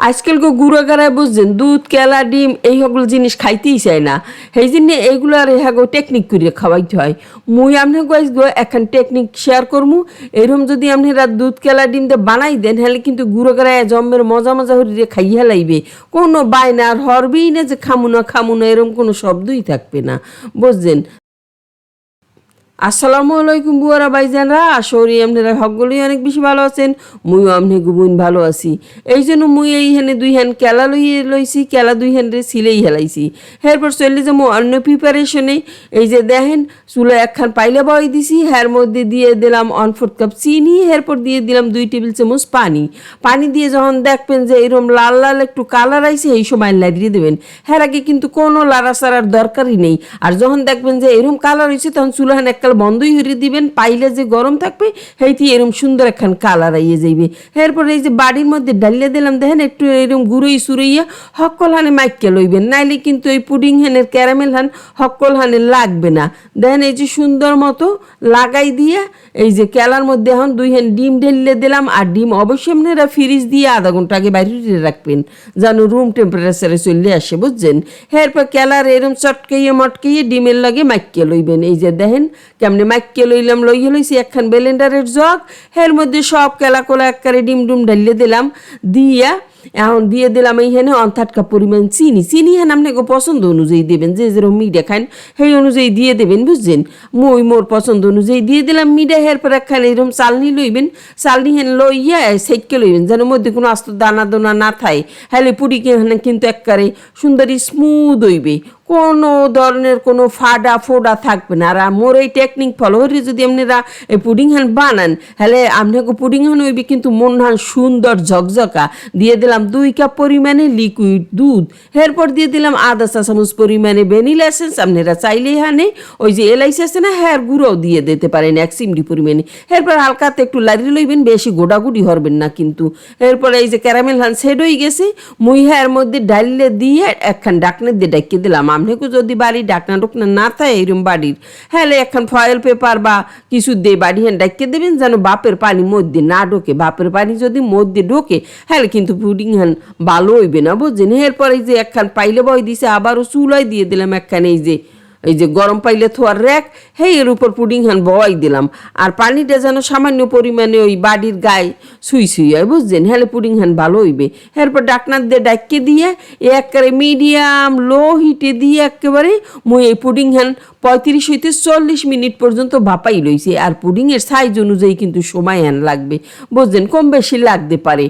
আজকাল গুঁড়ো গাড়ায় বুঝছেন দুধ কেলা ডিম এই সকল জিনিস খাইতেই চায় না সেই জন্য এইগুলো আর হ্যাগো টেকনিক করে খাওয়াইতে হয়। মুই আপনাকে আজকে এখন টেকনিক শেয়ার করবো। এরকম যদি আপনারা দুধ কেলা ডিম দিয়ে বানাই দেন হলে কিন্তু গুঁড়ো গাড়ায় জম্মের মজা মজা হরিয়ে খাইয়া লাইবে, কোনো বায়না আর হরবেই না যে খামু না এরকম কোনো শব্দই থাকবে না, বুঝছেন। আসসালামু আলাইকুম বুয়ারা ভাইজানরা, আশা করি আপনারা সকলেই অনেক বেশি ভালো আছেন। মুইও আপনি গুবুন ভালো আছি। এই জন্য মুই এইখানে দুই হ্যান্ড কেলা লইছি, কেলা দুই হ্যান্ডে সিলেই হেলাইছি। এরপর চলে যে মো অন্য প্রিপারেশনে এই যে দেখেন চুলো একখান পাইলে বয় দিছি, এর মধ্যে দিয়ে দিলাম 1/4 কাপ চিনি, এরপর দিয়ে দিলাম 2 টেবিল চামচ পানি দিয়ে যখন দেখবেন যে এরকম লাল লাল একটু কালার আইছে এই সময় লাগিয়ে দেবেন। এর আগে কিন্তু কোনো লাড়াচাড়ার দরকারই নেই। আর যখন দেখবেন যে এরকম কালার হয়েছে তখন চুলাহান এককাল বন্ধই হরিয়ে দিবেন, পাইলে যে গরম থাকবে সেইটি এরকম সুন্দর একখান কালার আইয়ে যাইবে। এরপরে এই যে বাড়ির মধ্যে ডালিয়ে দিলাম দেখেন একটু এরকম গুঁড়োই সুরইয়া হকল হানে মাইকে লইবেন, নাইলে কিন্তু এই পুডিং হানের ক্যারামেল হান হকল হানে লাগবে না। দেখেন এই যে সুন্দর মতো লাগাই দিয়ে এই যে কেলার মধ্যে এখন 2 হ্যান্ড ডিম ঢেলে দিলাম। আর ডিম অবশ্যই আপনারা ফ্রিজ দিয়ে আধা ঘন্টা আগে বাইরে রাখবেন যেন রুম টেম্পারেচারে চলে আসে, বুঝছেন। এরপর কেলার এরকম চটকাইয়ে মটকাইয়ে ডিমের লাগে মাইকে লইবেন। এই যে দেখেন কেমনি মাইকে লইছি একখান ব্লেন্ডারের জগ, এর মধ্যে সব কেলা কোলা একবারে ডিম ঢালিয়ে দিলাম। দিয়া এখন দিয়ে দিলাম এইখানে 1/3 কাপ পরিমাণ চিনি হেন আপনাকে পছন্দ অনুযায়ী দেবেন, যে যেরকম মিঠা খান সেই অনুযায়ী দিয়ে দেবেন, বুঝছেন। মোর পছন্দ অনুযায়ী দিয়ে দিলাম মিঠা। এরপর একখান এরকম চালনি লইবেন, চালনি হেন লইয়া সেঁকে লইবেন যেন মধ্যে কোনো আস্ত দানা দোনা না থাকে। হ্যালে পুরি কিন্তু একবারে সুন্দর স্মুথ হইবে, কোনো ধরনের কোনো ফোডা থাকবে না। আর মোর এই টেকনিক ফলো করে যদি আপনারা এই পুডিং হান বানান হলে আপনাকে পুডিং হান হইবে কিন্তু মন হান সুন্দর ঝকঝকা। দিয়ে দিলাম 2 কাপ পরিমাণে লিকুইড দুধ, এরপর দিয়ে দিলাম আধা চা চামচ পরিমাণে ভ্যানিলা এসেন্স। আপনারা চাইলে হানে ওই যে এলাইচি আছে না হ্যার গুঁড়োও দিয়ে দিতে পারেন 1 চিমটি পরিমাণে। এরপর হালকাতে একটু লাড়ি লইবেন, বেশি গোটাগুটি হরবেন না কিন্তু। এরপর এই যে ক্যারামেল হান সেট হয়ে গেছে, মুই হ্যার মধ্যে ডাইলে দিয়ে একখান ডাকনা দিয়ে ডাকিয়ে দিলাম। আপনাকে যদি বাড়ির ডাকনা টুকনা না থাকে এরকম বাড়ির হ্যালে একখান ফয়েল পেপার বা কিছু দিয়ে বাড়ি হ্যাঁ ডাকিয়ে দেবেন যেন বাপের পানি মধ্যে না ঢোকে। বাপের পানি যদি মধ্যে ঢোকে হ্যালে কিন্তু পুডিং হান ভালো হইবে না, বুঝছেন। এরপর এই যে একখান পাইলে বয় দিছে, আবারও চুলাই দিয়ে দিলাম একখান এই যে গরম পাইলে থোয়ার র্যাক, এর উপর পুডিং হান বয় দিলাম। আর পানিটা যেন সামান্য পরিমাণে ওই বাড়ির গায়ে সুই হয়, বুঝছেন। হ্যালে পুডিং হান ভালো হইবে। এরপর ডাকনার দিয়ে ডাকিয়ে দিয়ে একেবারে মিডিয়াম লো হিটে দিয়ে একেবারে মুই এই পুডিং হান 35 হইতে 40 মিনিট পর্যন্ত ভাপাই লইছি। আর পুডিংয়ের সাইজ অনুযায়ী কিন্তু সময় হান লাগবে, বুঝছেন, কম বেশি লাগতে পারে।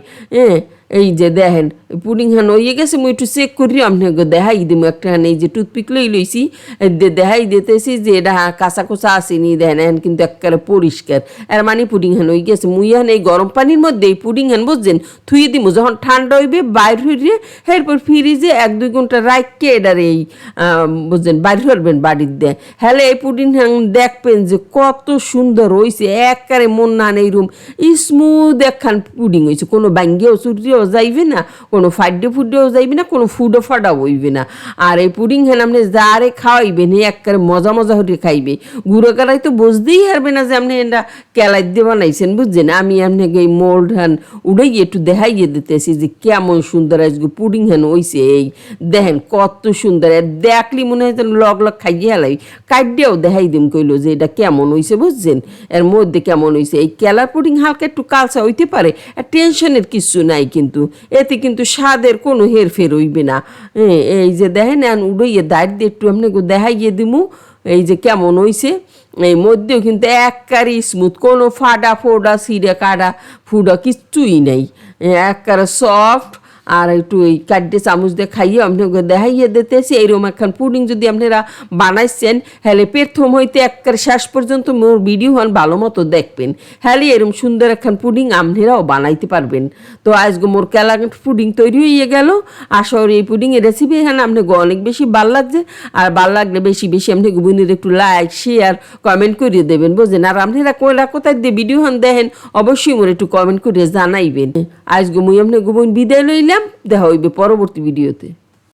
এই যে দেখেন পুডিং হান হয়ে গেছে, মুই একটু চেক করি আপনাকে দেখাই দিব। একটা এই যে টুথপিক লইছি দেখাই দিতেছি যে এটা কাঁচা কোচা আসেনি, দেখেন এখন কিন্তু একেবারে পরিষ্কার। এর মানে পুডিং হান হয়ে গেছে। মুই হান এই গরম পানির মধ্যে এই পুডিং হান বুঝছেন থুয়ে দিব, যখন ঠান্ডা হইবে বাইর হইয়ে এরপর ফ্রিজে 1-2 ঘন্টা রাখকে এটার এই বুঝছেন বাইর করবেন বাড়ির দিয়ে। হ্যালে এই পুডিং হান দেখবেন যে কত সুন্দর হয়েছে, একেবারে মন না এইরকম স্মুথ একখান পুডিং হয়েছে, কোনো ব্যাঙ্গেও চুরিও যাইবে না, কোনো ফুডেও যাইবে না, কোনো ফুডও ফাটাও হইবে না। আর এই পুডিং হেন আপনি যারে খাওয়াইবেন একেবারে মজা হয়ে খাইবে। গুঁড়ো কালাই তো বুঝতেই পারবে না যে আপনি এটা কেলাই দিয়ে বানাইছেন, বুঝছেন। আমি আপনাকে এই মোল্ড হান উড়াইয়ে একটু দেখাইয়ে দিতেছি যে কেমন সুন্দর আজকে পুডিং হেন হইছে। এই দেখেন কত সুন্দর, দেখলি মনে হয় লগ খাইয়ে হেলাই কাইডিয়াও দেখাই দিম কইলো যে এটা কেমন হইছে, বুঝছেন। এর মধ্যে কেমন হইছে এই কেলার পুডিং হালকা একটু কালচা হইতে পারে, আর টেনশনের কিছু নাই কিন্তু এতে কিন্তু স্বাদের কোনো হেরফের হইবে না। এই যে দেখেন উড়াইয়ে দাঁড় দিয়ে একটু আপনাকে দেখাইয়ে দিমু এই যে কেমন হইছে। এই মধ্যেও কিন্তু একবারে স্মুথ, কোনো ফোডা সিরে কাটা ফুডা কিচ্ছুই নেই, একবারে সফট। আর একটু এই কাড্ডে চামচ দিয়ে খাইয়ে আপনাকে দেখাইয়ে দিতেছি। এইরকম একখান পুডিং যদি আপনারা বানাইছেন হ্যালে প্রথম হইতে একবারে শেষ পর্যন্ত মোর ভিডিও হন ভালো মতো দেখবেন, হ্যালে এরকম সুন্দর একখান পুডিং আপনারাও বানাইতে পারবেন। তো আজকে মোর কেলা পুডিং তৈরি হয়ে গেল। আশা করি এই পুডিংয়ের রেসিপি হ্যাঁ আপনাকে অনেক বেশি ভালো লাগছে। আর ভালো লাগলে বেশি আপনাকে বোনের একটু লাইক শেয়ার কমেন্ট করিয়ে দেবেন, বুঝলেন। আর আপনারা কোথায় দিয়ে ভিডিও হন দেখেন অবশ্যই মোর একটু কমেন্ট করিয়ে জানাইবেন। আজকে মুই আপনাকে বোন বিদায় লইলাম, দেখা হইবে পরবর্তী ভিডিওতে।